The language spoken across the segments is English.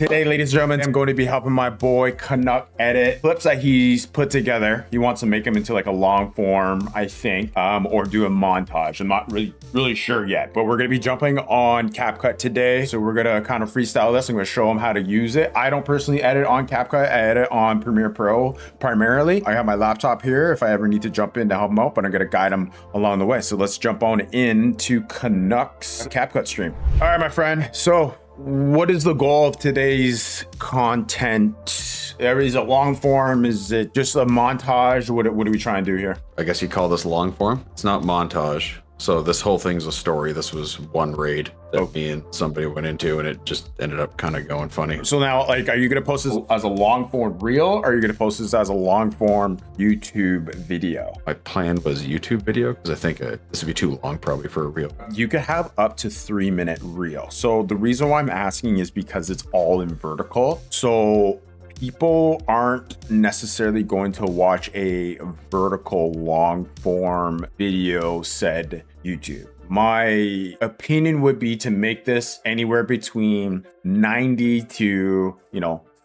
Today, ladies and gentlemen, I'm going to be helping my boy Canuck edit clips that he's put together. He wants to make them into like a long form, I think, or do a montage. I'm not really sure yet, but we're going to be jumping on CapCut today. So we're going to kind of freestyle this. I'm going to show him how to use it. I don't personally edit on CapCut. I edit on Premiere Pro primarily. I have my laptop here if I ever need to jump in to help him out, but I'm going to guide him along the way. So let's jump on into Canuck's CapCut stream. All right, my friend. So what is the goal of today's content? Is it long form? Is it just a montage? What are we trying to do here? I guess you call this long form. It's not montage. So this whole thing's a story. This was one raid that me and somebody went into, and it just ended up kind of going funny. So now, like, are you going to post this as a long form reel, or are you going to post this as a long form YouTube video? My plan was YouTube video because I think this would be too long probably for a reel. You could have up to 3-minute reel. So the reason why I'm asking is because it's all in vertical. So people aren't necessarily going to watch a vertical long form video said YouTube. My opinion would be to make this anywhere between 90 to,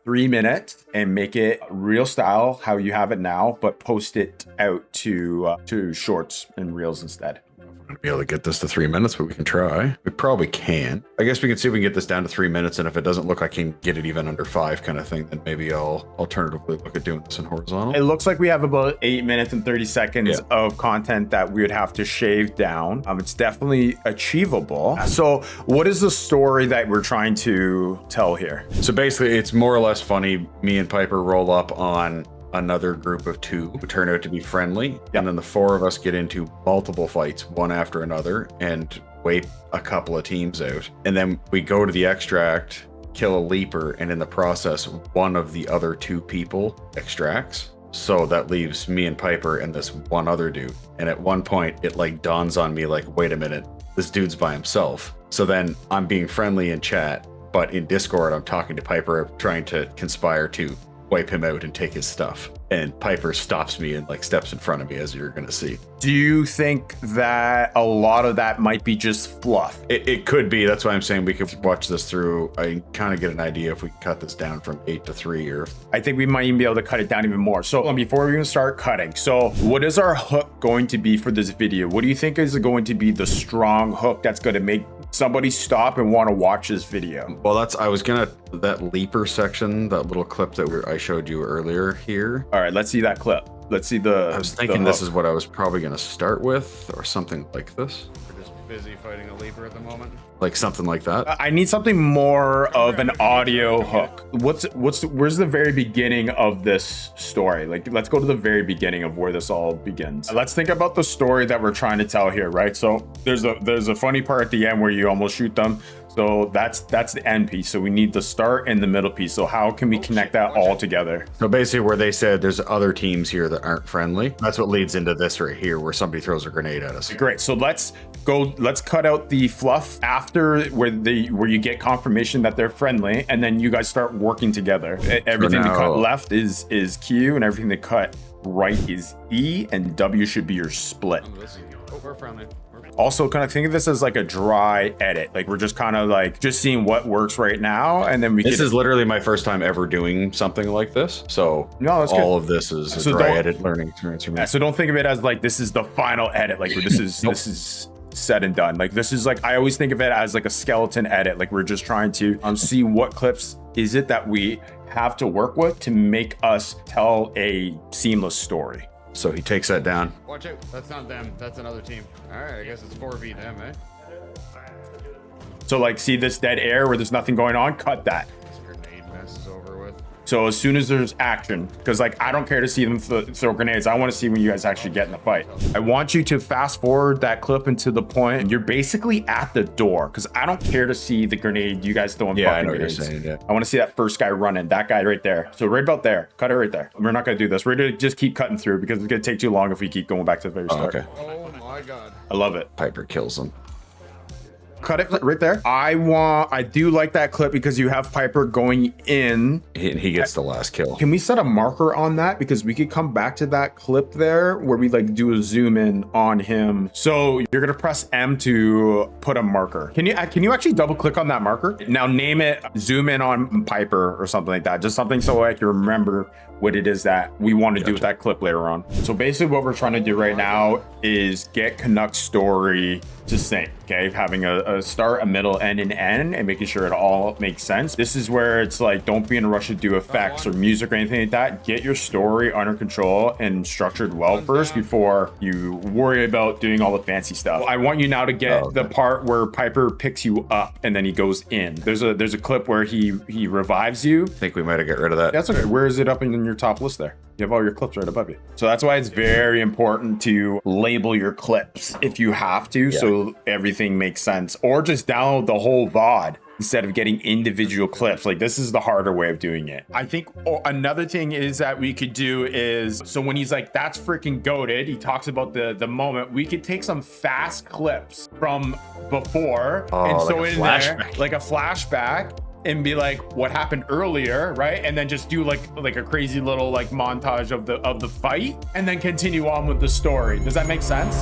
3 minutes and make it real style, how you have it now, but post it out to shorts and reels instead. We're gonna be able to get this to 3 minutes, but we can try. We probably can. I guess we can see if we can get this down to 3 minutes, and if it doesn't look like I can get it even under 5 kind of thing, then maybe I'll alternatively look at doing this in horizontal. It looks like we have about 8 minutes and 30 seconds of content that we would have to shave down. It's definitely achievable. So what is the story that we're trying to tell here? So basically, it's more or less funny. Me and Piper roll up on another group of 2 who turn out to be friendly, and then the 4 of us get into multiple fights, one after another, and wipe a couple of teams out. And then we go to the extract, kill a leaper, and in the process, one of the other 2 people extracts. So that leaves me and Piper and this one other dude. And at one point, it like dawns on me like, wait a minute, this dude's by himself. So then I'm being friendly in chat, but in Discord, I'm talking to Piper, trying to conspire to wipe him out and take his stuff. And Piper stops me and like steps in front of me, as you're gonna see. Do you think that a lot of that might be just fluff? It could be. That's why I'm saying we could watch this through. I kind of get an idea if we cut this down from 8 to 3, or I think we might even be able to cut it down even more. So before we even start cutting, so what is our hook going to be for this video? What do you think is going to be the strong hook that's going to make somebody stop and want to watch this video? Well, that leaper section, that little clip that I showed you earlier here. All right, let's see that clip. Let's see I was thinking this is what I was probably going to start with, or something like this. We're just busy fighting a leaper at the moment. Like something like that. I need something more of an audio hook. Where's the very beginning of this story? Like, let's go to the very beginning of where this all begins. Let's think about the story that we're trying to tell here, right? So there's a funny part at the end where you almost shoot them. So that's the end piece. So we need the start and the middle piece. So how can we connect that all together? So basically where they said there's other teams here that aren't friendly, that's what leads into this right here, where somebody throws a grenade at us. Great. So let's cut out the fluff after where you get confirmation that they're friendly, and then you guys start working together. Everything to cut left is Q, and everything to cut right is E, and W should be your split. Oh, we're friendly. Also, kind of think of this as like a dry edit. Like, we're just kind of like just seeing what works right now, and then This is literally my first time ever doing something like this. So that's all good. of this is a dry edit learning experience for me. Yeah, so don't think of it as like this is the final edit. Like, this is this is said and done. Like, this is like, I always think of it as like a skeleton edit. Like, we're just trying to see what clips is it that we have to work with to make us tell a seamless story. So he takes that down. Watch out. That's not them. That's another team. All right, I guess it's 4v them, eh? So like, see this dead air where there's nothing going on? Cut that. This grenade mess is over with. So as soon as there's action, because like, I don't care to see them throw grenades. I want to see when you guys actually get in the fight. I want you to fast forward that clip into the point you're basically at the door, because I don't care to see the grenade you guys throwing. Yeah, I know grenades. what you're saying. Yeah. I want to see that first guy running, that guy right there. So right about there, cut it right there. We're not going to do this. We're going to just keep cutting through because it's going to take too long if we keep going back to the very start. Okay. Oh my god. I love it. Piper kills him. cut it right there. I do like that clip because you have Piper going in. He gets the last kill. Can we set a marker on that? Because we could come back to that clip there where we like do a zoom in on him. So you're gonna press M to put a marker. Can you actually double click on that marker? Now name it, zoom in on Piper or something like that. Just something so I can remember what it is that we want to do with that clip later on. So basically what we're trying to do right now is get Canuck's story to sync, okay? Having a start, a middle, and an end, and making sure it all makes sense. This is where it's like, don't be in a rush to do effects or music or anything like that. Get your story under control and structured well first before you worry about doing all the fancy stuff. I want you now to get the part where Piper picks you up and then he goes in. There's a clip where he revives you. I think we might have got rid of that. That's okay. Where is it up in your top list there? You have all your clips right above you. So that's why it's very important to label your clips if you have to, so everything makes sense. Or just download the whole VOD instead of getting individual clips. Like, this is the harder way of doing it. I think another thing is that we could do is, so when he's like, that's freaking goated, he talks about the moment, we could take some fast clips from before and so in there, like a flashback, and be like, what happened earlier, right? And then just do like a crazy little like montage of the fight, and then continue on with the story. Does that make sense?